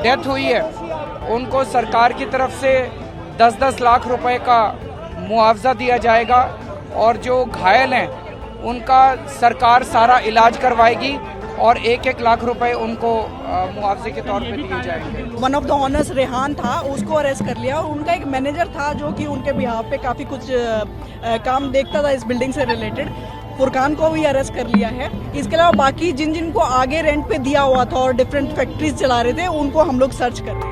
Death हुई है उनको सरकार की तरफ से 10-10 लाख रुपए का मुआवजा दिया जाएगा और जो घायल हैं उनका सरकार सारा इलाज करवाएगी और 1-1 लाख रुपए उनको मुआवजे के तौर पे दिए जाएंगे। One of the honours Rehan था, उसको अरेस्ट कर लिया और उनका एक मैनेजर था जो कि उनके बिहाफ पे काफ़ी कुछ काम देखता था इस बिल्डिंग से रिलेटेड। फुरकान को भी अरेस्ट कर लिया है। इसके अलावा बाकी जिन जिनको आगे रेंट पे दिया हुआ था और डिफरेंट फैक्ट्रीज चला रहे थे उनको हम लोग सर्च कर रहे हैं।